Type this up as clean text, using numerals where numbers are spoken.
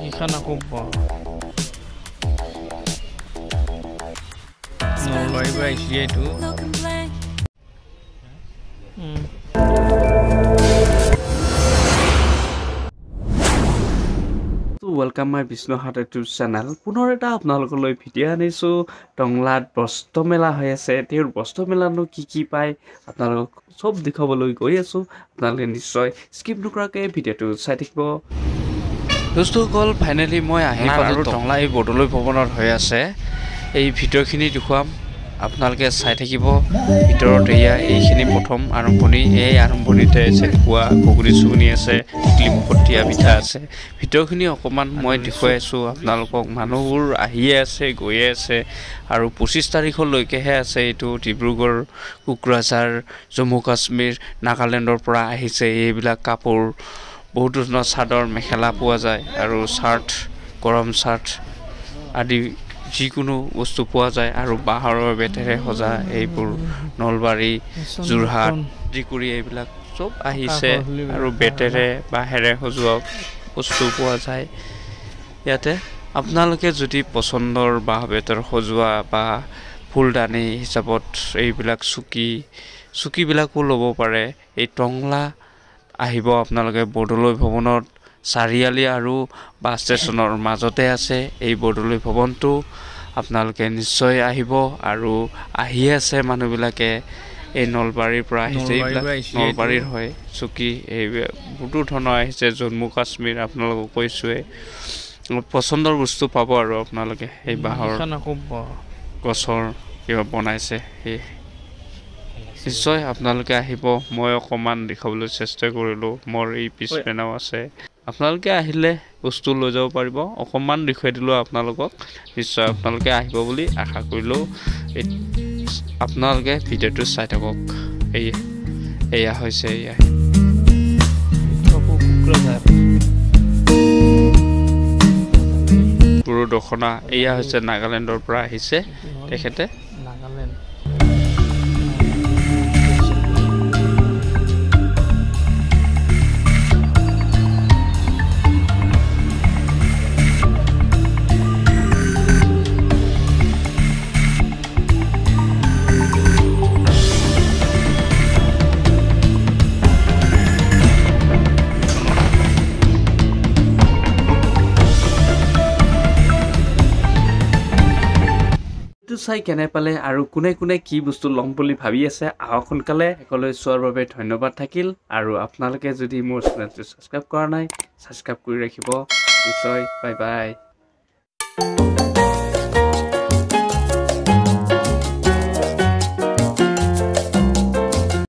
Ikan aku po. Nolai ba isiya itu. Welcome my Vishnu Hat YouTube channel. পুনৰ এটা আপোনালোকলৈ video' আনিছো টংলাত বস্ত্ৰ মেলা হৈ আছে তেওঁৰ বস্ত্ৰ মেলানো কি পায় আপোনালোকক সব দেখাবলৈ গৈ আছো আপোনালোকে নিশ্চয় স্কিপ নকৰাকৈ ভিডিঅ'টো চাই থাকিব দোস্তসকল ফাইনালি মই আহি পালো টংলা এই বৰদলৈ ভৱনত হৈ আছে এই ভিডিঅ'খিনি দেখুৱাম আপোনালোকে চাই থাকিব ভিতৰত এয়া এইখিনি প্ৰথম আৰম্ভণি এই আৰম্ভণিতে আছে কোৱা ঘুগুনি চুগুনি আছে ক্লিমপটীয়া পিঠা আছে ভিডিঅ'খিনি অকমান মই দেখুৱাই আছো আপোনালোকক মানুহবোৰ আহিয়ে আছে গৈয়ে আছে আৰু 25 তাৰিখলৈকেহে আছে এইটো ডিব্ৰুগড় কোকৰাঝাৰ জম্মু কাশ্মীৰ নাগালেণ্ডৰ পৰা আহিছে এইবিলাক কাপোৰ বহুত ধৰণৰ চাদৰ মেখেলা পোৱা যায় আৰু শাৰ্ট গৰম শাৰ্ট আদি যিকোনো বস্তু পোৱা যায় আৰু বাহৰৰ বেটেৰে সজা এইবোৰ নলবাৰী জুৰহাট জিকুৰি এইবিলাক সব আহিছে আৰু বেটেৰে বাহেৰে সজোৱা বস্তু পোৱা যায় ইয়াতে আপোনালোকে যদি পছন্দৰ বাহ বেটেৰ সজোৱা বা ফুলদানি হিচাপত এইবিলাক চুকিবিলাকো ল'ব পাৰে এই টংলা আহিব আপোনালোকে বৰদলৈ ভৱনত চাৰিআলি আৰু বাছ ষ্টেচনৰ মাজতে আছে এই বৰদলৈ ভৱনটো আপোনালোকে নিশ্চয় আহিব আৰু আহি আছে মানুহবিলাকে এই নলবাৰীৰ পৰা আহিছে নলবাৰীৰ হয় চুকি এই বহুতো ধৰণৰ আহিছে জম্মু কাশ্মীৰ আপোনালোকক কৈছোৱে পছন্দৰ বস্তু পাব আৰু আপোনালোকে এই বাহৰ গছৰ কিবা বনাইছে এই নিশ্চয় আপোনালোকে আহিব মই অকমান দেখাবলৈ চেষ্টা কৰিলো মোৰ এই পিছপেনাও আছে আপোনালোকে আহিলে বস্তু লৈ যাব পাৰিব অকমান দেখুৱাই দিলো আপোনালোকক নিশ্চয় আপোনালোকে আহিব বুলি আশা কৰিলো আপোনালোকে ভিডিঅ'টো চাই থাকক এয়া হৈছে এয়া পুৰো দখনা এয়া হৈছে নাগালেণ্ডৰ পৰা আহিছে তেখেতে নাগালেণ্ড চাই কেনে পালে আৰু কোনে কি বস্তু লম বুলি ভাবি আছে আহক সোনকালে একলৈ চোৱাৰ বাবে ধন্যবাদ থাকিল আৰু আপোনালোকে যদি মোৰ চেনেলটো সাবস্ক্ৰাইব কৰা নাই সাবস্ক্ৰাইব কৰি ৰাখিব নিশ্চয় বাই বাই